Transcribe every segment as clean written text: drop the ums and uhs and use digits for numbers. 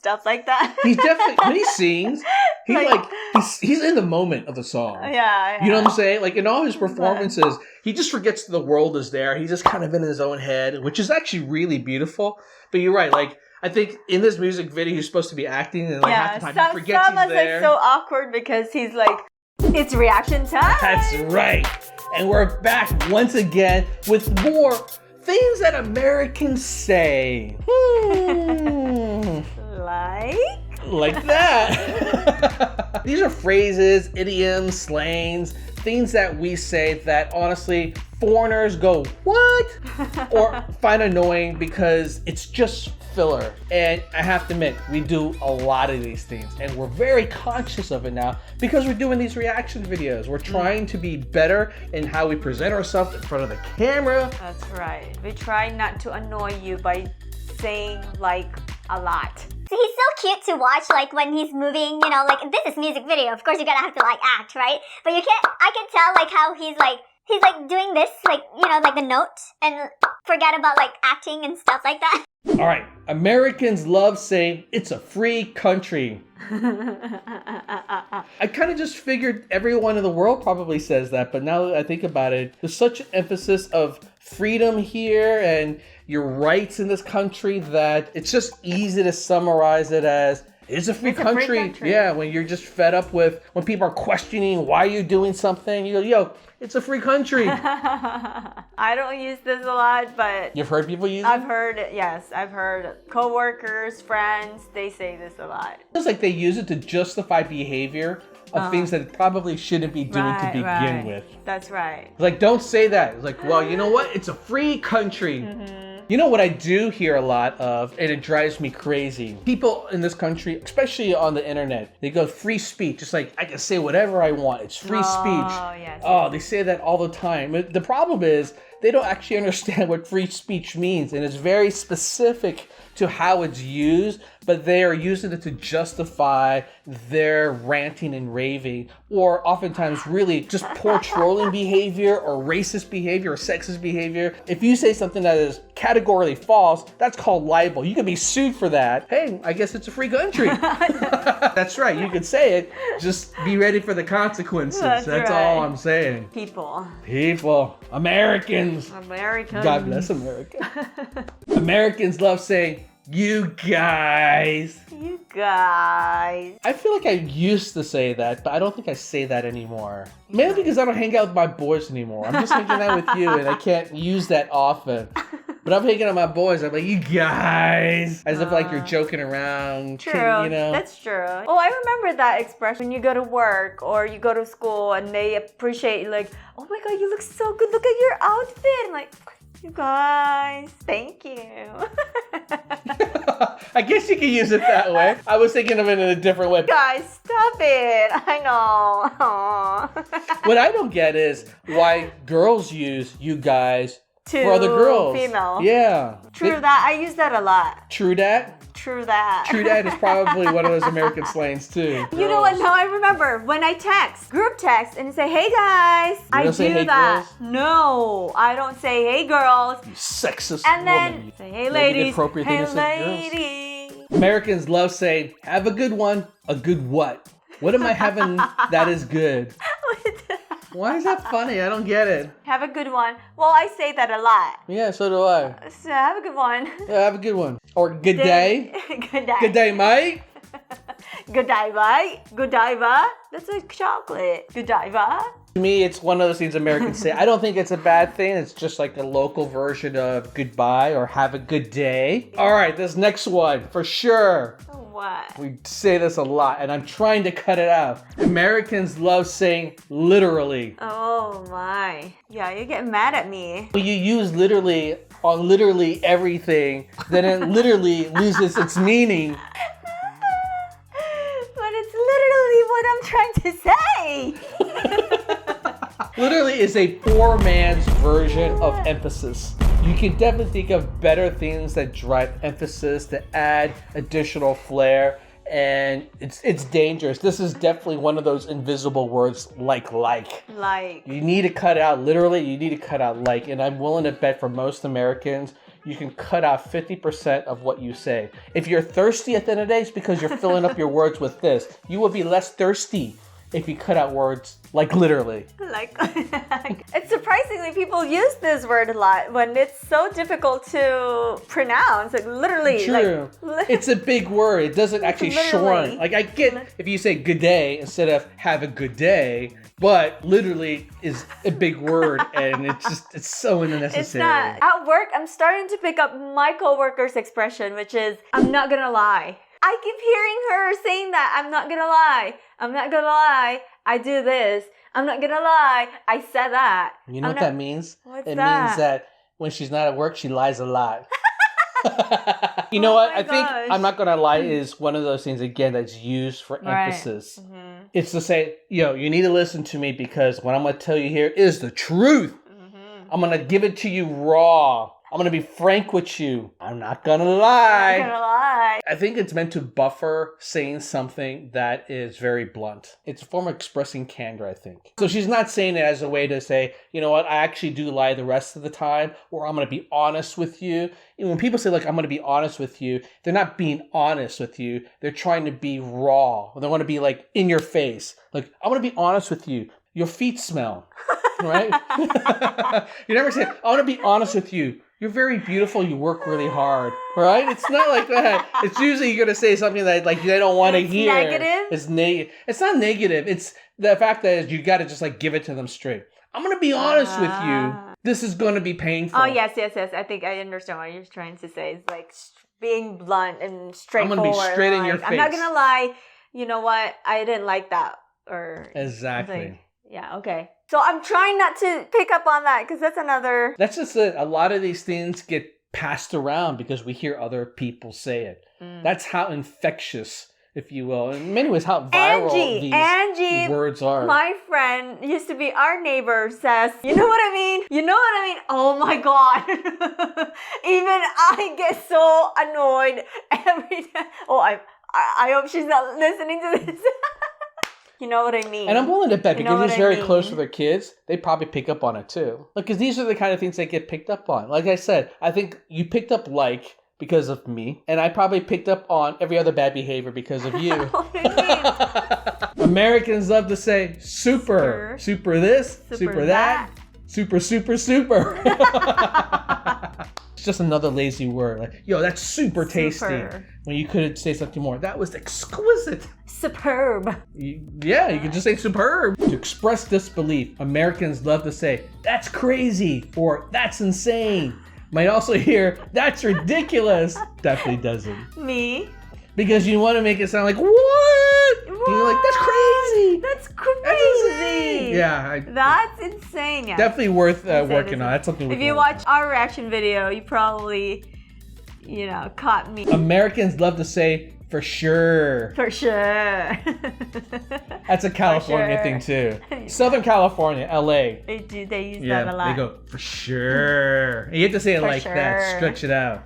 stuff like that. He's definitely, when he sings, he's in the moment of the song. Yeah. You know what I'm saying? Like in all his performances, he just forgets the world is there. He's just kind of in his own head, which is actually really beautiful. But you're right, like I think in this music video he's supposed to be acting and like half the time he forgets he's there. Like so awkward because he's like, it's reaction time. That's right. And we're back once again with more things that Americans say. Like that. These are phrases, idioms, slangs, things that we say that honestly foreigners go, what? Or find annoying because it's just filler. And I have to admit, we do a lot of these things and we're very conscious of it now because we're doing these reaction videos. We're trying to be better in how we present ourselves in front of the camera. That's right. We try not to annoy you by saying like a lot. So he's so cute to watch, like when he's moving, you know, like this is music video. Of course, you're gonna have to like act, right? But I can tell like how he's like doing this, like, you know, like the note and forget about like acting and stuff like that. All right, Americans love saying it's a free country. I kind of just figured everyone in the world probably says that, but now that I think about it, there's such an emphasis of freedom here and your rights in this country that it's just easy to summarize it as it's a free country. Yeah, when you're just fed up with, when people are questioning why you're doing something, you go, yo, it's a free country. I don't use this a lot, but you've heard people use it? I've heard it, yes. I've heard coworkers, friends, they say this a lot. It's like they use it to justify behavior of things that it probably shouldn't be doing to begin with. That's right. It's like, don't say that. It's like, well, you know what? It's a free country. You know what I do hear a lot of, and it drives me crazy? People in this country, especially on the internet, they go free speech. It's like, I can say whatever I want. It's free speech. Yes. Oh, they say that all the time. But the problem is, they don't actually understand what free speech means, and it's very specific to how it's used, but they are using it to justify their ranting and raving, or oftentimes really just poor trolling behavior or racist behavior or sexist behavior. If you say something that is categorically false, that's called libel. You can be sued for that. Hey, I guess it's a free country. That's right, you can say it. Just be ready for the consequences. That's right. All I'm saying. People. Americans. God bless America. Americans love saying, you guys. You guys. I feel like I used to say that, but I don't think I say that anymore. Maybe because I don't hang out with my boys anymore. I'm just hanging out with you and I can't use that often. But I'm hanging out with my boys. I'm like, you guys. As if like you're joking around. True. You know? That's true. Oh, I remember that expression when you go to work or you go to school and they appreciate you, like, oh my God, you look so good. Look at your outfit. I'm like, you guys, thank you. I guess you can use it that way. I was thinking of it in a different way. Guys, stop it. I know. What I don't get is why girls use you guys for other girls. Female. Yeah. True that. I use that a lot. True that? True that. True that is probably one of those American slangs too. You know what? Now I remember when I text, group text, and say, hey guys. I do say, hey, that. girls? No, I don't say, hey girls. You sexist and then woman. Say, hey ladies. The appropriate thing hey to say ladies. Girls. Americans love saying, have a good one. A good what? What am I having that is good? Why is that funny? I don't get it. Have a good one. Well, I say that a lot. Yeah, so do I. So have a good one. Yeah, have a good one. Or good day. Good day. Good day, mate. Good day, mate. Good day, va. That's like chocolate. Good day, va. To me, it's one of those things Americans say. I don't think it's a bad thing. It's just like a local version of goodbye or have a good day. All right, this next one, for sure. What? We say this a lot, and I'm trying to cut it out. Americans love saying literally. Oh my. Yeah, you get mad at me. When you use literally on literally everything, then it literally loses its meaning. But it's literally what I'm trying to say. Literally is a poor man's version of emphasis. You can definitely think of better things that drive emphasis, to add additional flair, and it's dangerous. This is definitely one of those invisible words like. Like. You need to cut out literally, you need to cut out like, and I'm willing to bet for most Americans, you can cut out 50% of what you say. If you're thirsty at the end of the day, it's because you're filling up your words with this. You will be less thirsty if you cut out words, like literally. Like, it's surprisingly people use this word a lot when it's so difficult to pronounce. Like literally. True. Like, it's a big word. It doesn't actually shorten. Like I get if you say good day instead of have a good day, but literally is a big word and it's so unnecessary. it's not. At work, I'm starting to pick up my coworker's expression, which is, I'm not gonna lie. I keep hearing her saying that. I'm not gonna lie. I'm not gonna lie. I do this. I'm not gonna lie. I said that. You know what that means? What's it that? means that when she's not at work, she lies a lot. You know what? I think I'm not gonna lie is one of those things again that's used for emphasis. Mm-hmm. It's to say, yo, you need to listen to me because what I'm gonna tell you here is the truth. Mm-hmm. I'm gonna give it to you raw. I'm gonna be frank with you. I'm not gonna lie. I'm not gonna lie. I think it's meant to buffer saying something that is very blunt. It's a form of expressing candor, I think. So she's not saying it as a way to say, you know what, I actually do lie the rest of the time, or I'm gonna be honest with you. And when people say, like, I'm gonna be honest with you, they're not being honest with you. They're trying to be raw. They wanna be like in your face. Like, I'm gonna be honest with you. Your feet smell, right? You never say, I wanna be honest with you. You're very beautiful. You work really hard, right? It's not like that. It's usually you're gonna say something that like they don't want to hear. Negative. It's negative. It's not negative. It's the fact that you got to just like give it to them straight. I'm gonna be honest with you. This is gonna be painful. Oh yes. I think I understand what you're trying to say. It's like being blunt and straightforward. I'm gonna be straight in your face. I'm not gonna lie. You know what? I didn't like that. Or exactly. Like, yeah. Okay. So I'm trying not to pick up on that because that's another. That's just it. A lot of these things get passed around because we hear other people say it. That's how infectious, if you will, in many ways, how viral these words are. My friend used to be our neighbor says, you know what I mean? You know what I mean? Oh my God. Even I get so annoyed every time. Oh, I hope she's not listening to this. You know what I mean? And I'm willing to bet because he's very close mean? with their kids, they probably pick up on it too. Because these are the kind of things that get picked up on. Like I said, I think you picked up like because of me, and I probably picked up on every other bad behavior because of you. What do you mean? Americans love to say super. Super this, super that, super, super, super. It's just another lazy word. Like, yo, that's super tasty. When you could say something more. That was exquisite. Superb. Yeah, you could just say superb. To express disbelief, Americans love to say, that's crazy, or that's insane. Might also hear, that's ridiculous. Definitely doesn't. Me? Because you want to make it sound like, what? You're like, that's crazy. That's crazy. That's insane. Yeah. That's insane. Yeah. Definitely worth working on. That's something we If can you work watch our reaction video, you probably, caught me. Americans love to say, for sure. For sure. That's a California thing too. Southern California, LA. They use that a lot. They go, for sure. And you have to say it like that. Stretch it out.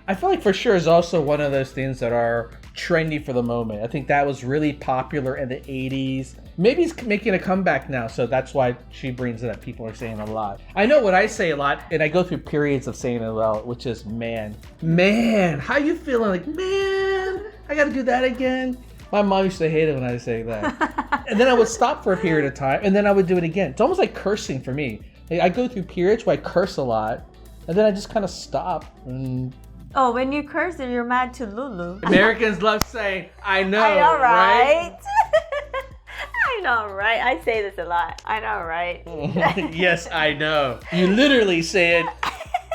I feel like for sure is also one of those things that are trendy for the moment. I think that was really popular in the 80s. Maybe it's making a comeback now, so that's why she brings it up. People are saying a lot. I know what I say a lot, and I go through periods of saying it a lot, which is man. Man, how you feeling? Like, man, I gotta do that again. My mom used to hate it when I say that. And then I would stop for a period of time, and then I would do it again. It's almost like cursing for me. Like, I go through periods where I curse a lot, and then I just kind of stop. And oh, when you curse, you're mad to Lulu. Americans love saying, I know, I know, right? I know, right? I say this a lot. I know, right? Yes, I know. You literally say it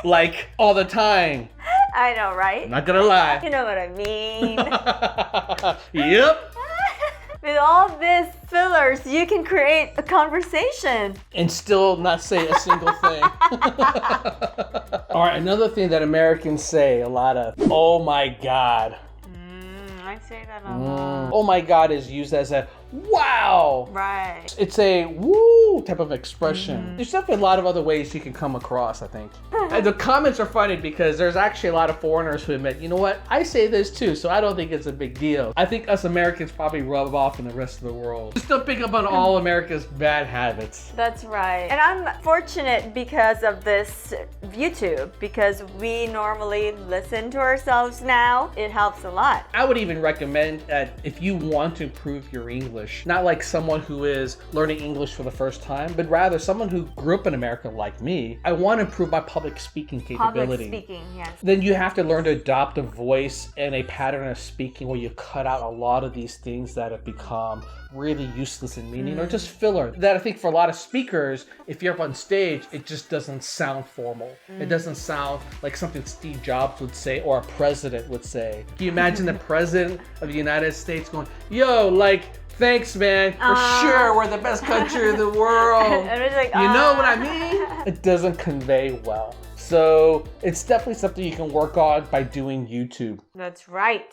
like all the time. I know, right? I'm not gonna lie. You know what I mean. Yep. With all these fillers, you can create a conversation. And still not say a single thing. All right, another thing that Americans say a lot of, oh my God. I say that a lot. Oh my God is used as a wow. Right. It's a woo type of expression. There's definitely a lot of other ways you can come across, I think. And the comments are funny because there's actually a lot of foreigners who admit, you know what, I say this too, so I don't think it's a big deal. I think us Americans probably rub off in the rest of the world. Just don't pick up on all America's bad habits. That's right. And I'm fortunate because of this YouTube, because we normally listen to ourselves now. It helps a lot. I would even recommend that if you want to improve your English, not like someone who is learning English for the first time, but rather someone who grew up in America like me, I want to improve my public speaking capability. Public speaking, yes. Then you have to learn to adopt a voice and a pattern of speaking where you cut out a lot of these things that have become really useless in meaning or just filler. That I think for a lot of speakers, if you're up on stage, it just doesn't sound formal. It doesn't sound like something Steve Jobs would say or a president would say. Can you imagine the president of the United States going, yo, like, thanks, man. For sure, we're the best country in the world. And it's like, You know what I mean? It doesn't convey well. So it's definitely something you can work on by doing YouTube. That's right.